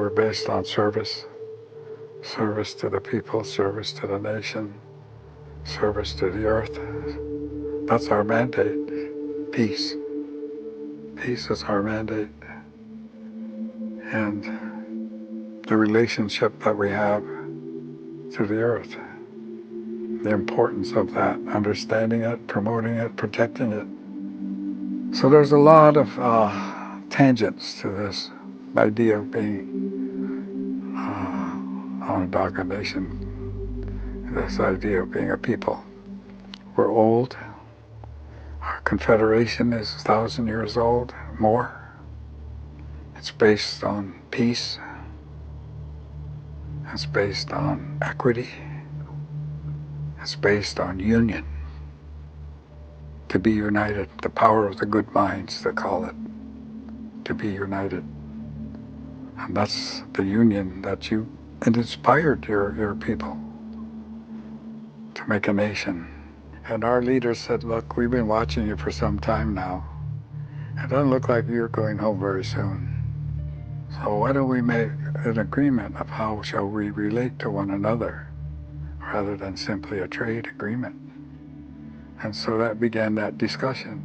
we're based on service. Service to the people, service to the nation, service to the earth. That's our mandate. Peace. Peace is our mandate. And the relationship that we have to the earth, the importance of that, understanding it, promoting it, protecting it. So there's a lot of tangents to this idea of being Onondaga Nation, this idea of being a people. We're old. Our confederation is 1,000 years old, more. It's based on peace. It's based on equity. It's based on union. To be united, the power of the good minds, they call it. To be united. And that's the union that it inspired your people to make a nation. And our leaders said, look, we've been watching you for some time now. It doesn't look like you're going home very soon. So why don't we make an agreement of how shall we relate to one another rather than simply a trade agreement? And so that began that discussion.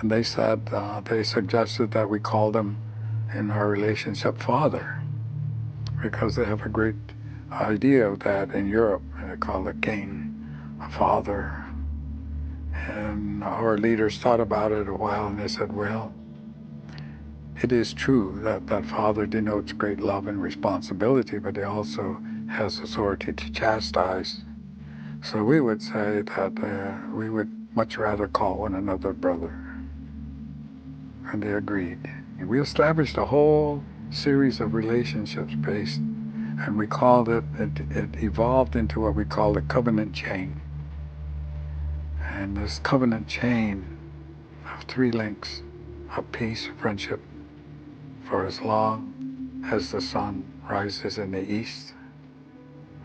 And they said, they suggested that we call them in our relationship father, because they have a great idea of that in Europe. They call it king, a father. And our leaders thought about it a while, and they said, well, it is true that father denotes great love and responsibility, but he also has authority to chastise. So we would say that we would much rather call one another brother. And they agreed. And we established a whole series of relationships based, and we called it evolved into what we call the covenant chain. And this covenant chain of 3 links of peace, friendship, for as long as the sun rises in the east,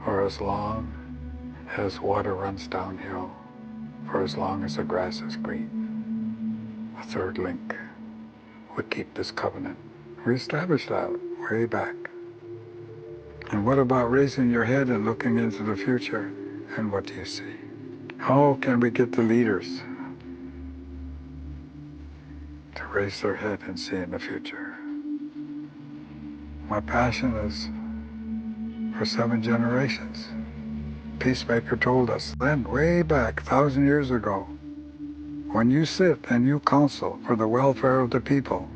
or as long as water runs downhill, for as long as the grass is green. A 3rd link would keep this covenant. We established that way back. And what about raising your head and looking into the future? And what do you see? How can we get the leaders to raise their head and see in the future? My passion is for 7 generations. Peacemaker told us then, way back 1,000 years ago, when you sit and you counsel for the welfare of the people,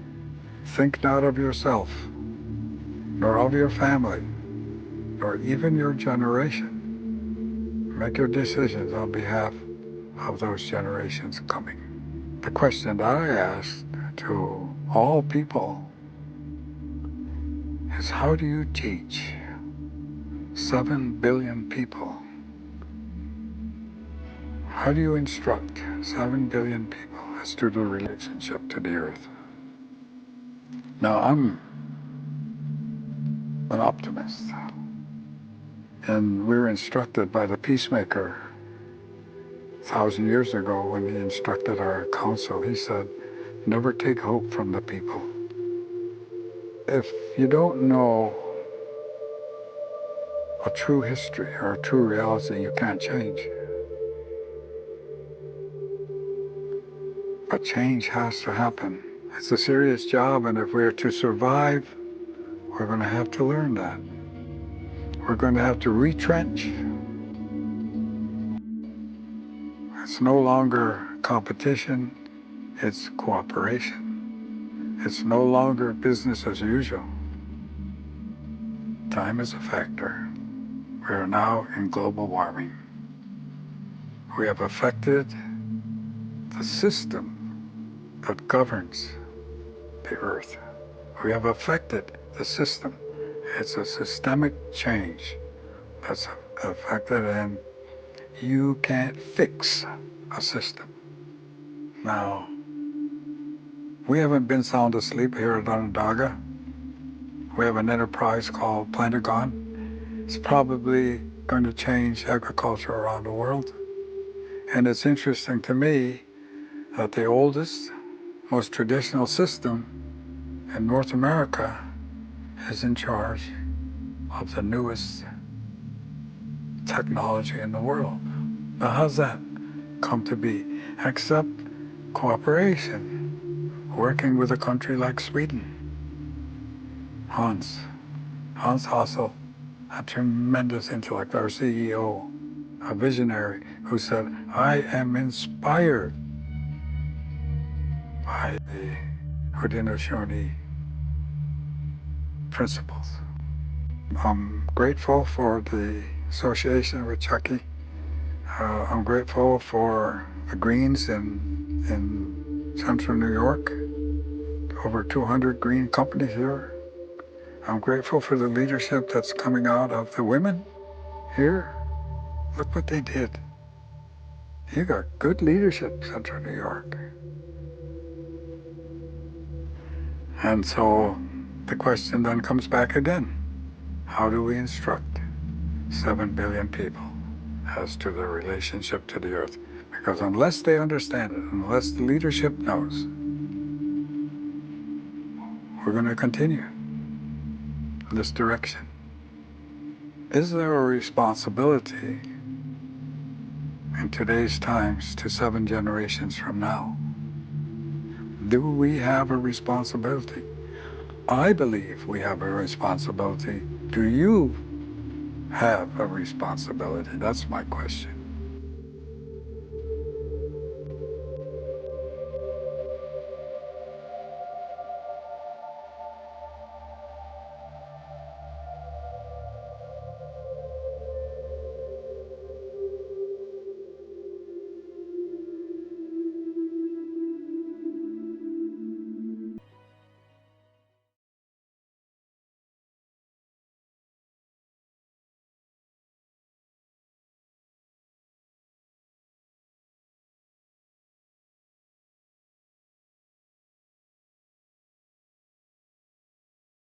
think not of yourself, nor of your family, nor even your generation. Make your decisions on behalf of those generations coming. The question that I asked to all people is, how do you teach 7 billion people? How do you instruct 7 billion people as to the relationship to the earth? Now, I'm an optimist, and we were instructed by the Peacemaker 1,000 years ago when he instructed our council. He said, never take hope from the people. If you don't know a true history or a true reality, you can't change. But change has to happen. It's a serious job, and if we're to survive, we're going to have to learn that. We're going to have to retrench. It's no longer competition, it's cooperation. It's no longer business as usual. Time is a factor. We are now in global warming. We have affected the system that governs the earth. We have affected the system. It's a systemic change that's affected, and you can't fix a system. Now, we haven't been sound asleep here at Onondaga. We have an enterprise called Plantagon. It's probably going to change agriculture around the world. And it's interesting to me that the oldest, most traditional system in North America is in charge of the newest technology in the world. Now, how's that come to be? Except cooperation, working with a country like Sweden. Hans Hassel, a tremendous intellect, our CEO, a visionary who said, I am inspired by the Haudenosaunee principles. I'm grateful for the association with Chucky. I'm grateful for the Greens in central New York, over 200 green companies here. I'm grateful for the leadership that's coming out of the women here. Look what they did. You got good leadership, Central New York. And so the question then comes back again. How do we instruct 7 billion people as to their relationship to the earth? Because unless they understand it, unless the leadership knows, we're going to continue in this direction. Is there a responsibility in today's times to 7 generations from now? Do we have a responsibility? I believe we have a responsibility. Do you have a responsibility? That's my question.